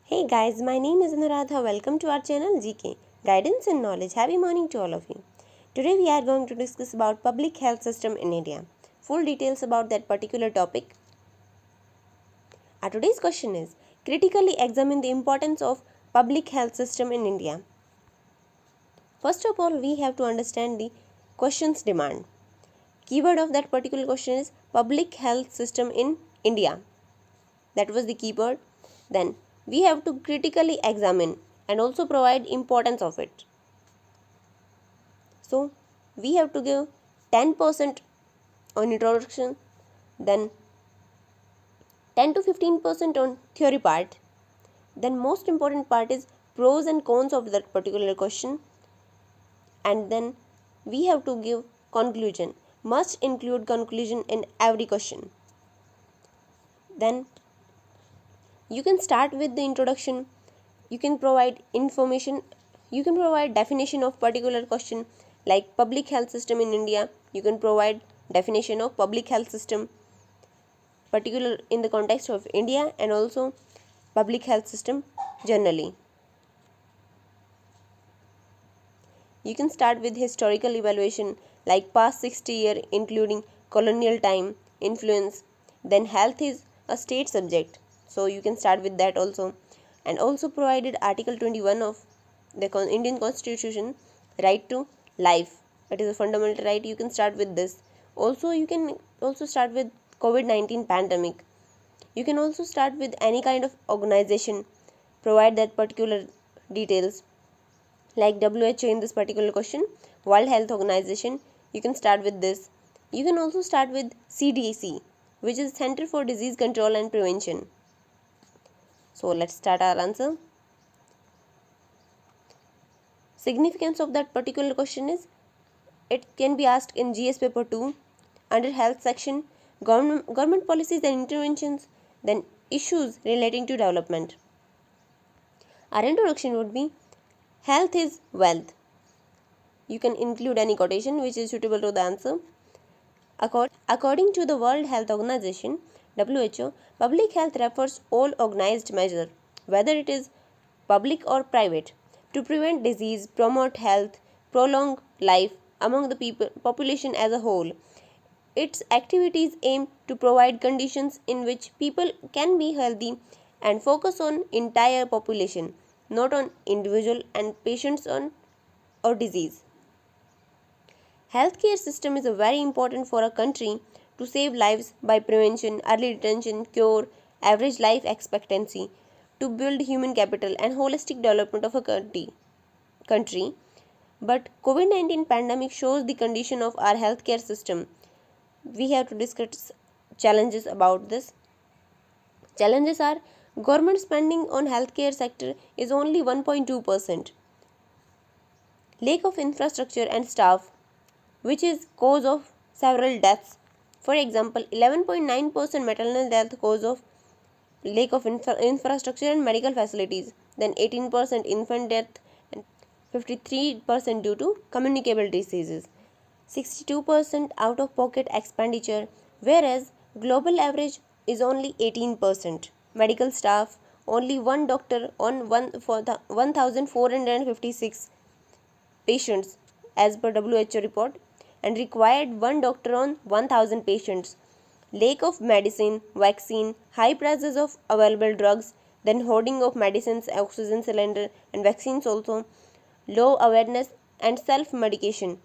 Hey guys, my name is Anuradha. Welcome to our channel GK Guidance and Knowledge. Happy morning to all of you. Today we are going to discuss about public health system in India. Full details about that particular topic. Our today's question is critically examine the importance of public health system in India. First of all, we have to understand the question's demand. Keyword of that particular question is public health system in India. That was the keyword. Then we have to critically examine and also provide importance of it. So we have to give 10% on introduction, then 10 to 15% on theory part. Then most important part is pros and cons of that particular question, and then we have to give conclusion. Must include conclusion in every question. Then you can start with the introduction. You can provide information. You can provide definition of particular question like public health system in India. You can provide definition of public health system particular in the context of India and also public health system generally. You can start with historical evaluation like past 60 years including colonial time influence. Then health is a state subject, so you can start with that also. And also provided article 21 of the Indian Constitution, right to life. It is a fundamental right. You can start with this. Also you can also start with COVID-19 pandemic. You can also start with any kind of organization, provide that particular details like WHO in this particular question, World Health Organization. You can start with this. You can also start with CDC, which is Center for Disease Control and Prevention. So let's start our answer. Significance of that particular question is it can be asked in GS paper 2 under health section, government policies and interventions, then issues relating to development. Our introduction would be health is wealth. You can include any quotation which is suitable to the answer. According to the World Health Organization, WHO, public health refers all organized measure, whether it is public or private, to prevent disease, promote health, prolong life among the population as a whole. Its activities aim to provide conditions in which people can be healthy and focus on entire population, not on individual and patients on or disease. Healthcare system is very important for a country to save lives by prevention, early detection, cure, average life expectancy, to build human capital and holistic development of a country. But COVID-19 pandemic shows the condition of our healthcare system. We have to discuss challenges about this. Challenges are government spending on healthcare sector is only 1.2%. Lack of infrastructure and staff, which is cause of several deaths. For example, 11.9% maternal death cause of lack of infrastructure and medical facilities. Then 18% infant death and 53% due to communicable diseases. 62% out of pocket expenditure, whereas global average is only 18%. Medical staff, only one doctor on 1456 patients as per WHO report, and required one doctor on 1000 patients. Lack of medicine, vaccine, high prices of available drugs, then hoarding of medicines, oxygen cylinder and vaccines also, low awareness and self-medication.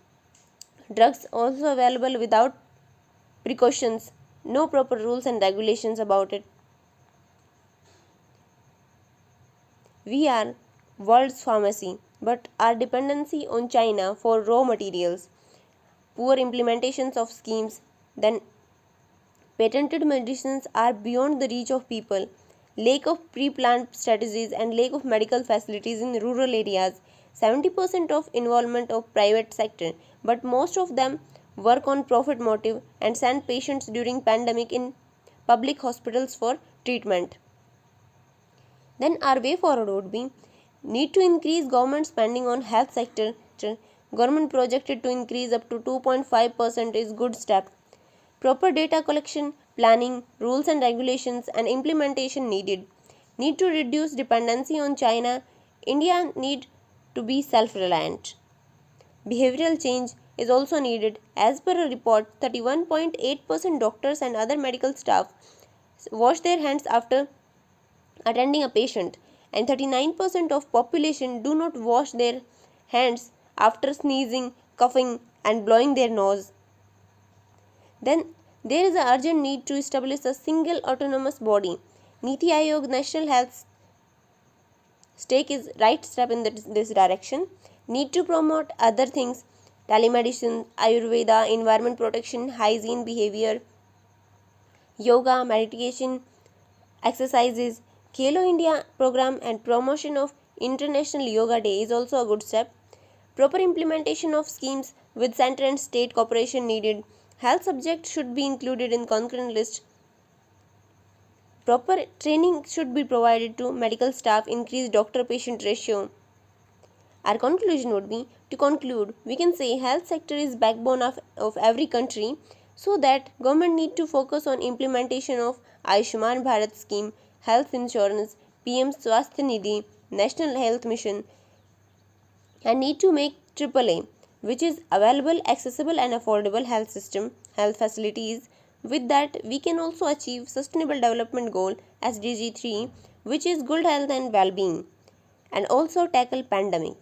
Drugs also available without precautions, no proper rules and regulations about it. We are world's pharmacy, but our dependency on China for raw materials, poor implementations of schemes, then patented medicines are beyond the reach of people, lack of pre-planned strategies and lack of medical facilities in rural areas, 70% of involvement of private sector, but most of them work on profit motive and send patients during pandemic in public hospitals for treatment. Then our way forward would be need to increase government spending on health sector. Government projected to increase up to 2.5% is good step. Proper data collection, planning, rules and regulations and implementation needed. need to reduce dependency on China. India need to be self-reliant. Behavioral change is also needed. As per a report, 31.8% doctors and other medical staff wash their hands after attending a patient, and 39% of population do not wash their hands after sneezing, coughing and blowing their nose. Then there is an urgent need to establish a single autonomous body. Niti Aayog National Health Stake is right step in this direction. Need to promote other things: telemedicine, Ayurveda, environment protection, hygiene, behavior, yoga, meditation, exercises. Khelo India program and promotion of International Yoga Day is also a good step. Proper implementation of schemes with center and state cooperation needed. Health subject should be included in concurrent list. Proper training should be provided to medical staff, increase doctor-patient ratio. Our conclusion would be, to conclude, we can say health sector is backbone of every country, so that government need to focus on implementation of Ayushman Bharat scheme, health insurance, PM Swasthya Nidhi, National Health Mission, and need to make AAA, which is available, accessible and affordable health system, health facilities. With that, we can also achieve Sustainable Development Goal SDG 3, which is good health and well-being, and also tackle pandemic.